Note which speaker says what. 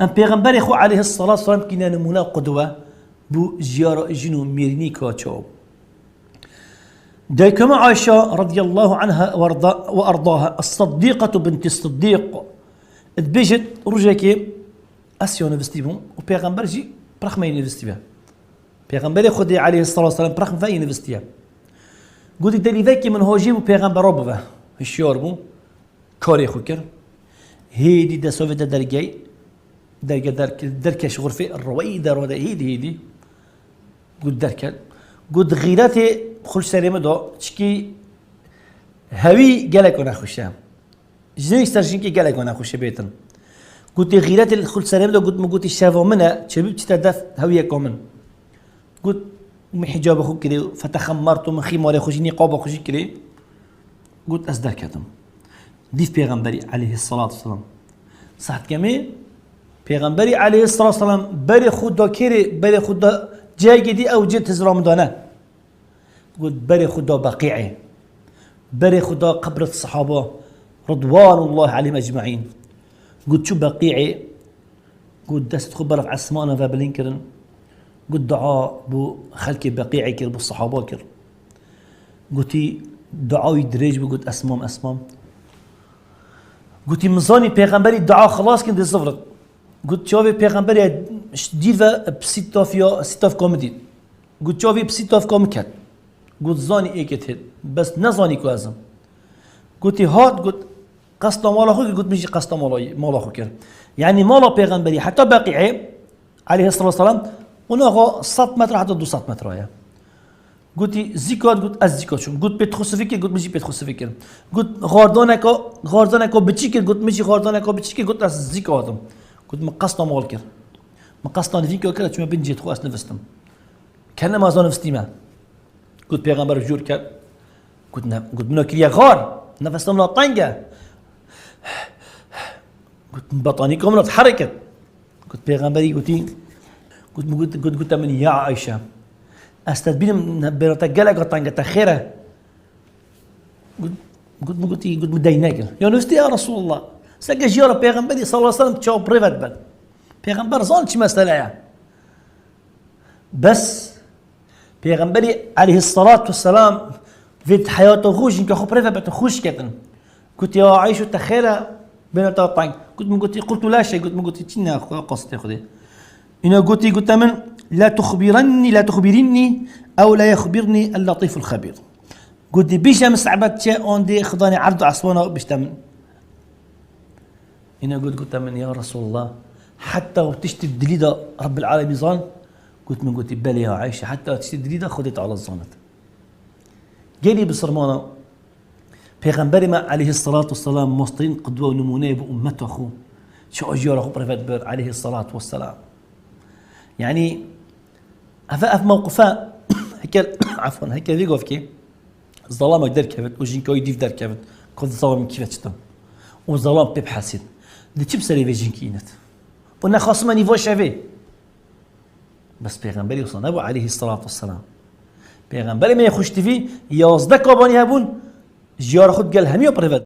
Speaker 1: ام پیغمبر خو علیه الصلاة والسلام كنا نمونه قدوه بو زيارة جنو ميرني كاتشوب دايكما عائشة رضي الله عنها وأرضاها الصديقة بنت الصديق اتبجت رجاكي أسيو نفستيبهم وبيغمبر جي برخ ما ينفستيبها بيغمبر خدي عليه الصلاة والسلام برخ ما ينفستيها قلت دلي ذاكي من هو جيبو بيغمبر ربه الشيوربو كاري خوكر هيدي دا سوفيتا درجاي دركش غرفة الرويدة رودا هيدي قلت دركل قلت غيراتي خلش سليمة دو تشكي هوي قالك وانا خوشام جنين استرجين قالك وانا خوش بيتن قلت غيراتي خلش سليمة دو قلت ما قلت الشافو منها شبيب تتدف هوية كومن قلت من حجاب اخو كده فتخمرت ومن خيماري خوشي نقاب خوشي كده قلت أصدر كتم ديف بيغمبري عليه الصلاة والسلام صحت كمي بيغمبري عليه الصلاة والسلام بري خدا كيري بري خدا جاي دي أو جيت هزرام دانا قلت بري خدا بقيعي بري خدا قبر الصحابة رضوان الله عليهم أجمعين قلت شو بقيعي قلت دست خبر في عسمانة فابلينكرن قلت دعاء بو خلكي بقيعي كير بالصحابة كير قلتي دعاء يدريج قلت أسمام قلتي مزاني بيغمبري الدعاء خلاص كنت صفرت قلت شوفي بيغمبري ديفا بسيتوف كوميدي قلت شوفي بسيتوف كوميكات قلت زاني ايه كتهد بس نزاني كوازم قلتي هات قلت قصة مال اخوك قلت مش قصة مال اخوك يعني مال بيغمبري حتى باقي عليه الصلاة والسلام وناغو 100 متر حتى 200 متر يا قلتي زيكات قلت الزيكات شو قلت بتخسفيك قلت مش بتخسفيك قلت غاردانكو بتشيك قلت مش غاردانكو بتشيك قلت الزيكاتهم قلت مقصنا مالكر مقصنا فيك وكذا شو ما بنجي تخواس نفستم كان ما زال نفستي ما قلت بيغمبر جور كان قلت منو كريا غار نفستم لا طنجة قلت بطانيكم لا تحركت قلت بيغمبري قلت من يا عائشة استدبين بنتجلق طنجة تخيرة قلت مديناك يا نفستي يا رسول الله سجى جيرة بيغمبري صلى الله عليه وسلم تشوف بريفت بل بيغمبر زانش مسألة بس بيغمبري عليه الصلاة والسلام في حياته خوش إنك خو بريفت بتخوش كتن قلت يا عايشة تخيرة بين طنج قلت لا شيء قلت تشينا قصتي خذي إنه قلت من لا تخبرني أو لا يخبرني اللطيف الخبير قلت بيش مستعبد شيء عندي خضاني عرض عصوانه بيشتمن هنا قلت من يا رسول الله حتى وتشتي الدليدة رب العالمين ظن قلت بلي يا عائشة حتى تشتي الدليدة خذت على الظنة جالي بصرمانة بيغمبري ما عليه الصلاة والسلام مصطين قدوة ونمونة بأمته أخوه شو أجيار أخو بريفات بير عليه الصلاة والسلام يعني أف موقفا هيك فيقف كي الظلام در كفت وجين كوي ديف در كفت كل الظلام كيف تشتم والظلام بيبحثين دي تشب سري فيجين كينت قلنا خاصما نيفو شافي بس بيغمبري وصنبو عليه الصلاة والسلام بيغمبري ما يخش تفي يازدك وباني هبون جيار خد قال همي وبريفت